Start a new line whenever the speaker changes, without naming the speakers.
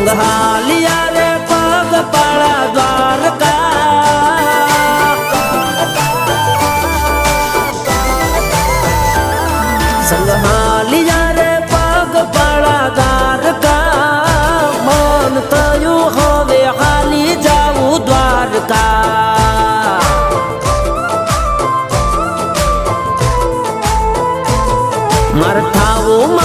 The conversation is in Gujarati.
સંઘાલિયા રે પગ પાળા દ્વારકા સંઘાલિયા રે પગ પાળા દ્વારકા મન થયું હવે હાલી જાવું દ્વારકા માર થાવું